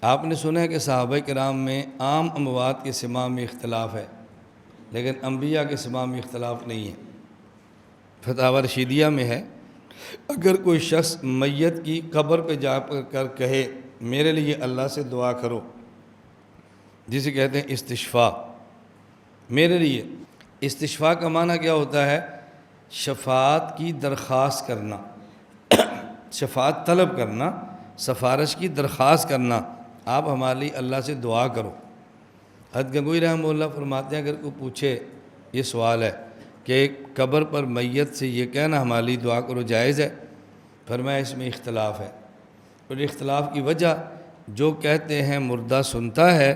آپ نے سنا ہے کہ صحابہ کرام میں عام اموات کے سماع میں اختلاف ہے، لیکن انبیاء کے سماع میں اختلاف نہیں ہے۔ فتاوی رشیدیہ میں ہے، اگر کوئی شخص میت کی قبر پہ جا کر کہے میرے لیے اللہ سے دعا کرو، جسے کہتے ہیں استشفاء، میرے لیے، استشفاء کا معنی کیا ہوتا ہے؟ شفاعت کی درخواست کرنا، شفاعت طلب کرنا، سفارش کی درخواست کرنا، آپ ہمارے لیے اللہ سے دعا کرو۔ حضرت گنگوئی رحمہ اللہ فرماتے ہیں اگر کوئی پوچھے، یہ سوال ہے کہ ایک قبر پر میت سے یہ کہنا ہمارے لیے دعا کرو جائز ہے؟ فرمایا اس میں اختلاف ہے، اور اختلاف کی وجہ جو کہتے ہیں مردہ سنتا ہے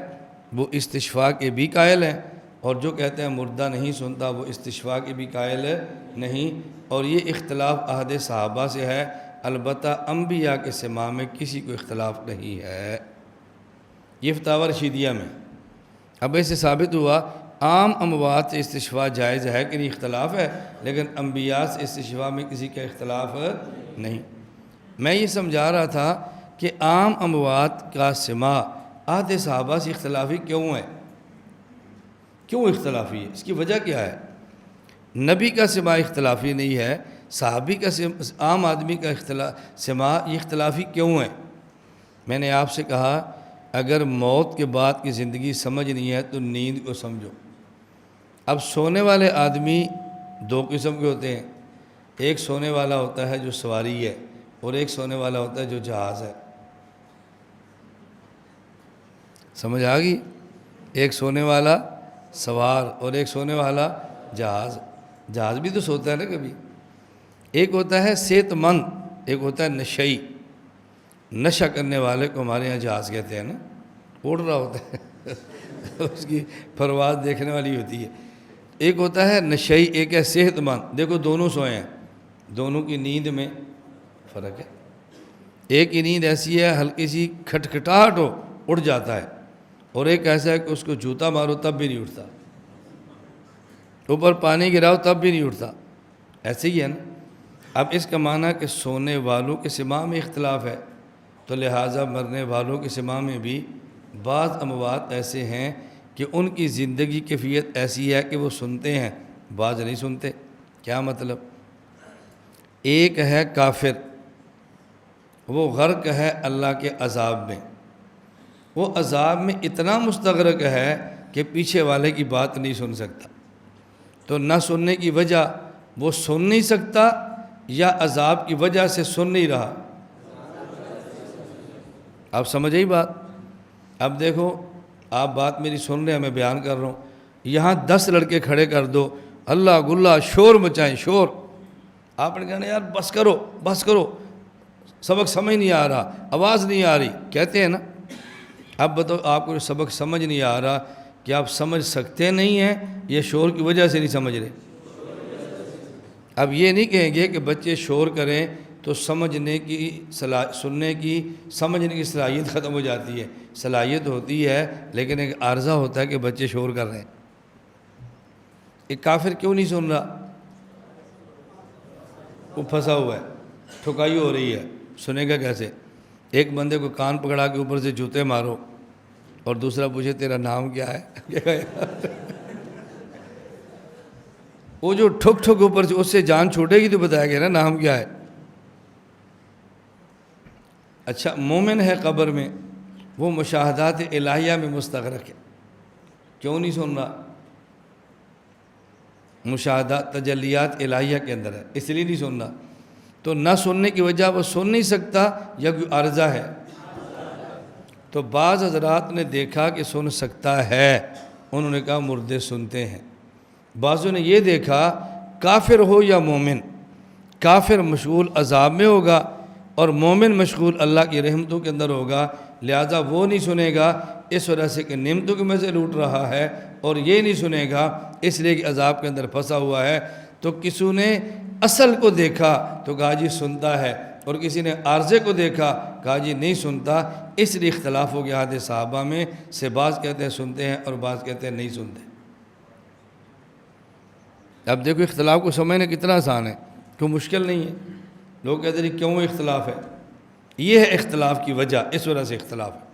وہ استشفاء کے بھی قائل ہیں، اور جو کہتے ہیں مردہ نہیں سنتا وہ استشفاء کے بھی قائل نہیں، اور یہ اختلاف عہد صحابہ سے ہے، البتہ انبیاء کے سماع میں کسی کو اختلاف نہیں ہے۔ یہ فتاوی رشیدیہ میں۔ اب اس سے ثابت ہوا عام اموات سے استشفاء جائز ہے کہ نہیں، اختلاف ہے، لیکن انبیاء سے استشفاء میں کسی کا اختلاف نہیں۔ میں یہ سمجھا رہا تھا کہ عام اموات کا سماع عہد صحابہ سے اختلافی کیوں ہے؟ کیوں اختلافی ہے؟ اس کی وجہ کیا ہے؟ نبی کا سماع اختلافی نہیں ہے، صحابی کا عام آدمی کا سماع یہ اختلافی کیوں ہے؟ میں نے آپ سے کہا اگر موت کے بعد کی زندگی سمجھ نہیں ہے تو نیند کو سمجھو۔ اب سونے والے آدمی دو قسم کے ہوتے ہیں، ایک سونے والا ہوتا ہے جو سواری ہے، اور ایک سونے والا ہوتا ہے جو جہاز ہے۔ سمجھ آ گئی؟ ایک سونے والا سوار اور ایک سونے والا جہاز۔ جہاز بھی تو سوتا ہے نا کبھی۔ ایک ہوتا ہے صحت مند، ایک ہوتا ہے نشئی۔ نشہ کرنے والے کو ہمارے یہاں جہاز کہتے ہیں نا، اڑ رہا ہوتا ہے اس کی پرواز دیکھنے والی ہوتی ہے۔ ایک ہوتا ہے نشئی، ایک ہے صحت مند۔ دیکھو دونوں سوئے ہیں، دونوں کی نیند میں فرق ہے۔ ایک کی نیند ایسی ہے ہلکی سی کھٹکھٹاہٹ ہو اڑ جاتا ہے، اور ایک ایسا ہے کہ اس کو جوتا مارو تب بھی نہیں اٹھتا، اوپر پانی گراؤ تب بھی نہیں اٹھتا۔ ایسے ہی ہے نا۔ اب اس کا معنی ہے کہ سونے والوں کے سماع میں اختلاف ہے، تو لہٰذا مرنے والوں کے سماع میں بھی بعض اموات ایسے ہیں کہ ان کی زندگی کیفیت ایسی ہے کہ وہ سنتے ہیں، بعض نہیں سنتے۔ کیا مطلب؟ ایک ہے کافر، وہ غرق ہے اللہ کے عذاب میں، وہ عذاب میں اتنا مستغرق ہے کہ پیچھے والے کی بات نہیں سن سکتا، تو نہ سننے کی وجہ وہ سن نہیں سکتا یا عذاب کی وجہ سے سن نہیں رہا؟ آپ سمجھ آئی بات؟ اب دیکھو آپ بات میری سن رہے ہیں، میں بیان کر رہا ہوں، یہاں 10 لڑکے کھڑے کر دو، اللہ گلا شور مچائیں، شور، آپ نے کہنا یار بس کرو بس کرو، سبق سمجھ نہیں آ رہا، آواز نہیں آ رہی، کہتے ہیں نا۔ اب بتاؤ آپ کو سبق سمجھ نہیں آ رہا، کہ آپ سمجھ سکتے نہیں ہیں یہ شور کی وجہ سے نہیں سمجھ رہے؟ اب یہ نہیں کہیں گے کہ بچے شور کریں تو سمجھنے کی سننے کی سمجھنے کی صلاحیت ختم ہو جاتی ہے۔ صلاحیت ہوتی ہے لیکن ایک عارضہ ہوتا ہے کہ بچے شور کر رہے ہیں۔ ایک کافر کیوں نہیں سن رہا؟ وہ پھنسا ہوا ہے، ٹھکائی ہو رہی ہے، سنے گا کیسے؟ ایک بندے کو کان پکڑا کے اوپر سے جوتے مارو اور دوسرا پوچھے تیرا نام کیا ہے؟ وہ جو ٹھک ٹھک اوپر سے اس سے جان چھوٹے گی تو بتایا گیا نا نام کیا ہے۔ اچھا مومن ہے قبر میں، وہ مشاہدات الہیہ میں مستغرق ہے، کیوں نہیں سن رہا؟ مشاہدات تجلیات الہیہ کے اندر ہے، اس لیے نہیں سن رہا۔ تو نہ سننے کی وجہ وہ سن نہیں سکتا یا کوئی عارضہ ہے؟ تو بعض حضرات نے دیکھا کہ سن سکتا ہے، انہوں نے کہا مردے سنتے ہیں۔ بعضوں نے یہ دیکھا کافر ہو یا مومن، کافر مشغول عذاب میں ہوگا اور مومن مشغول اللہ کی رحمتوں کے اندر ہوگا، لہذا وہ نہیں سنے گا اس وجہ سے کہ نعمتوں کے مزے لوٹ رہا ہے، اور یہ نہیں سنے گا اس لیے کہ عذاب کے اندر پھنسا ہوا ہے۔ تو کسی نے اصل کو دیکھا تو کہا جی سنتا ہے، اور کسی نے عارضے کو دیکھا کہا جی نہیں سنتا، اس لیے اختلاف ہو گیا عہد صحابہ میں سے، بعض کہتے ہیں سنتے ہیں اور بعض کہتے ہیں نہیں سنتے۔ اب دیکھو اختلاف کو سمجھنا کتنا آسان ہے، کوئی مشکل نہیں ہے۔ لوگ کہتے ہیں کیوں اختلاف ہے؟ یہ ہے اختلاف کی وجہ، اس وجہ سے اختلاف ہے۔